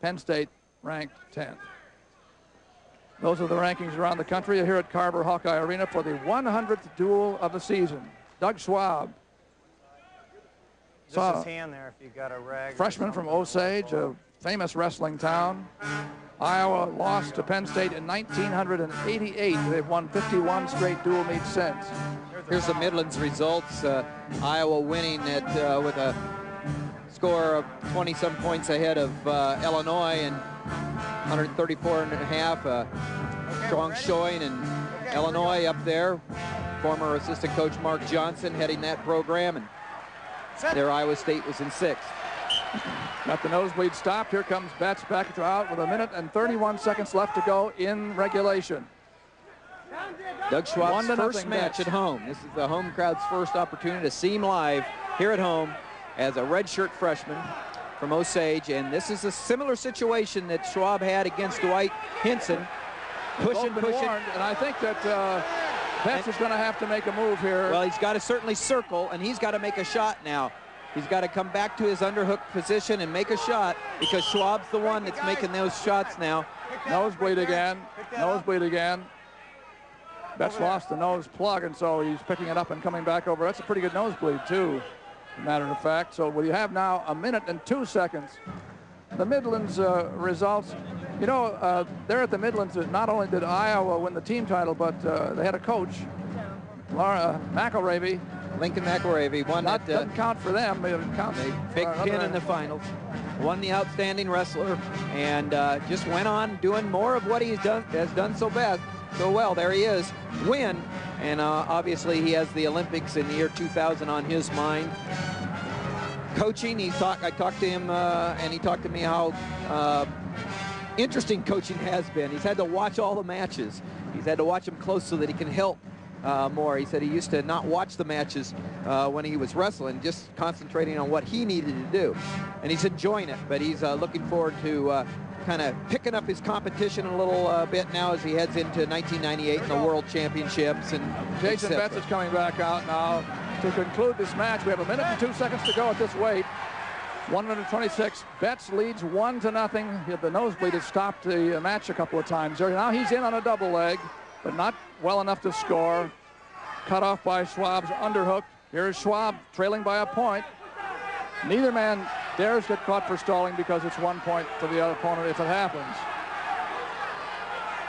Penn State ranked 10th. Those are the rankings around the country here at Carver Hawkeye Arena for the 100th duel of the season. Doug Schwab. Just his hand there if you got a rag. Freshman from Osage, a famous wrestling town. Iowa lost to Penn State in 1988. They've won 51 straight dual meets since. Here's the Midlands results. Iowa winning it with a score of 20-some points ahead of Illinois and 134 and a half. Strong showing, and Illinois up there. Former assistant coach Mark Johnson heading that program, and there Iowa State was in sixth. Got the nosebleed stopped. Here comes Betz back out with 1 minute and 31 seconds left to go in regulation. Doug Schwab's first match at home. This is the home crowd's first opportunity to see him live here at home as a redshirt freshman from Osage, and this is a similar situation that Schwab had against Dwight Hinson. Pushing. And I think that Betz is going to have to make a move here. Well, he's got to certainly circle, and he's got to make a shot now. He's got to come back to his underhook position and make a shot, because Schwab's the one that's making those shots now. Nosebleed again. Nosebleed again. Betz lost the nose plug, and so he's picking it up and coming back over. That's a pretty good nosebleed, too, as a matter of fact. So we have now 1 minute and 2 seconds. The Midlands results. You know, there at the Midlands, not only did Iowa win the team title, but they had a coach, McElravy. Lincoln McElravy won that. Doesn't count for them. It counts. Big pin in the finals. Won the outstanding wrestler, and just went on doing more of what has done so well. There he is, win, and obviously he has the Olympics in the year 2000 on his mind. Coaching, I talked to him, and he talked to me how interesting coaching has been. He's had to watch all the matches. He's had to watch them close so that he can help more. He said he used to not watch the matches when he was wrestling, just concentrating on what he needed to do. And he's enjoying it, but he's looking forward to kind of picking up his competition a little bit now as he heads into 1998 and the World Championships. And Jason Betz is coming back out now to conclude this match. We have 1 minute and 2 seconds to go at this weight. 1 minute 26. Betz leads 1-0. The nosebleed has stopped the match a couple of times there. Now he's in on a double leg, but not well enough to score. Cut off by Schwab's underhook. Here's Schwab trailing by a point. Neither man dares get caught for stalling because it's 1 point for the other opponent if it happens.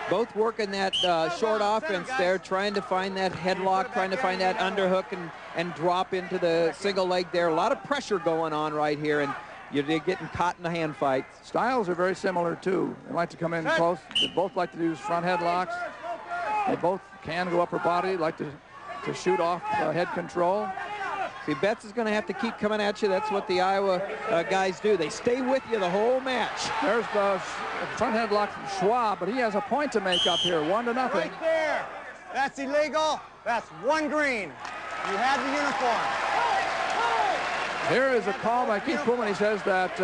Both working that short offense there, trying to find that headlock, trying to find that underhook and drop into the single leg there. A lot of pressure going on right here, and you're getting caught in the hand fight. Styles are very similar, too. They like to come in close. They both like to use front headlocks. They both can go upper body, like to shoot off head control. See, Betz is going to have to keep coming at you. That's what the Iowa guys do. They stay with you the whole match. There's the front headlock from Schwab, but he has a point to make up here, 1-0. Right there. That's illegal. That's 1 green. You have the uniform. Here is a call by Keith Pullman. He says that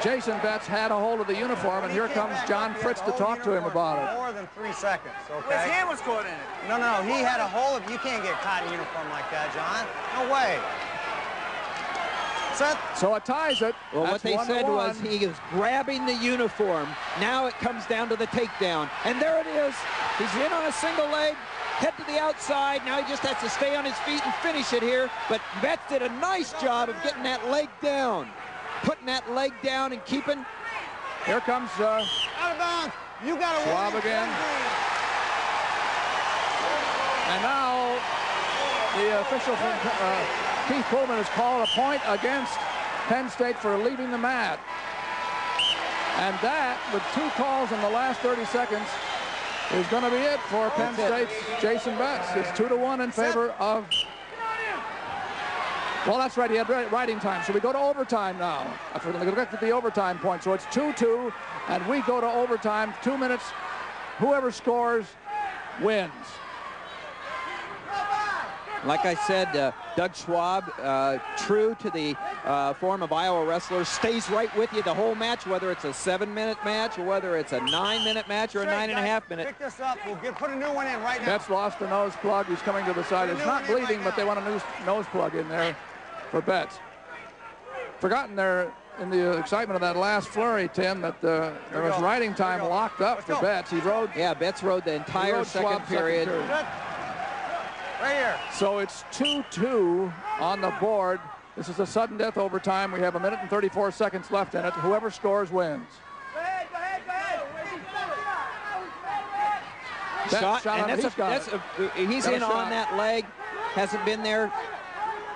Jason Betz had a hold of the uniform, and here comes John Fritz to talk to him about it. More than 3 seconds, okay? His hand was caught in it. No, he had a hold of it. You can't get caught in a uniform like that, John. No way. Set. So it ties it. Well, That's what they said was he was grabbing the uniform. Now it comes down to the takedown. And there it is. He's in on a single leg, head to the outside. Now he just has to stay on his feet and finish it here. But Betz did a nice job of getting that leg down. Putting that leg down and keeping. Here comes out of bounds. You got to Schwab again. And now the official from Keith Pullman has called a point against Penn State for leaving the mat. And that, with 2 calls in the last 30 seconds, is going to be it for Penn State's Jason Betz. It's 2-1 in favor of. Well, that's right. He had riding time. So we go to overtime now. We're going to look at the overtime point. So it's 2-2, and we go to overtime. 2 minutes. Whoever scores wins. Like I said, Doug Schwab, true to the form of Iowa wrestlers, stays right with you the whole match, whether it's a 7-minute match or whether it's a 9-minute match or a 9.5 minute. Pick this up. We'll put a new one in right now. Betz lost the nose plug. He's coming to the side. It's not bleeding, but they want a new nose plug in there for Betz. Forgotten there in the excitement of that last flurry, Tim, that there was riding time locked up for Betz. He rode. Yeah, Betz rode the entire second period. Right here. So it's 2-2 on the board. This is a sudden death overtime. We have 1 minute and 34 seconds left in it. Whoever scores wins. Shot, and he's in on that leg. Hasn't been there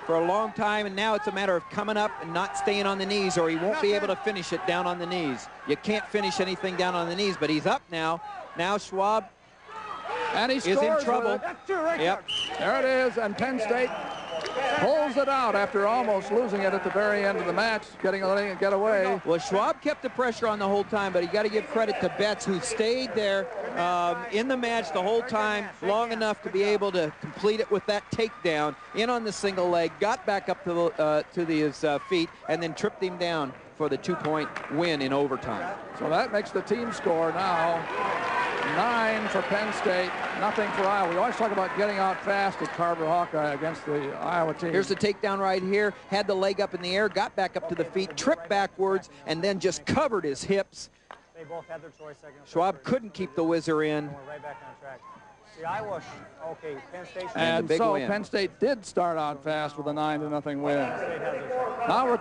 for a long time, and now it's a matter of coming up and not staying on the knees, or he won't be able to finish it down on the knees. You can't finish anything down on the knees, but he's up now. Now Schwab and he is in trouble. Yep. There it is, and Penn State pulls it out after almost losing it at the very end of the match, letting it get away. Well, Schwab kept the pressure on the whole time, but you got to give credit to Betz, who stayed there in the match the whole time, long enough to be able to complete it with that takedown, in on the single leg, got back up to his feet, and then tripped him down for the 2-point win in overtime. So that makes the team score now 9 for Penn State, nothing for Iowa. We always talk about getting out fast at Carver Hawkeye against the Iowa team. Here's the takedown right here. Had the leg up in the air, got back up to the feet, tripped backwards, and then just covered his hips. They both had their choice. Schwab couldn't keep the whizzer in. We're right back on track. See, Iowa, okay, Penn State. And the big so win. Penn State did start out fast with a 9-0 win. Penn State has their choice. Now we're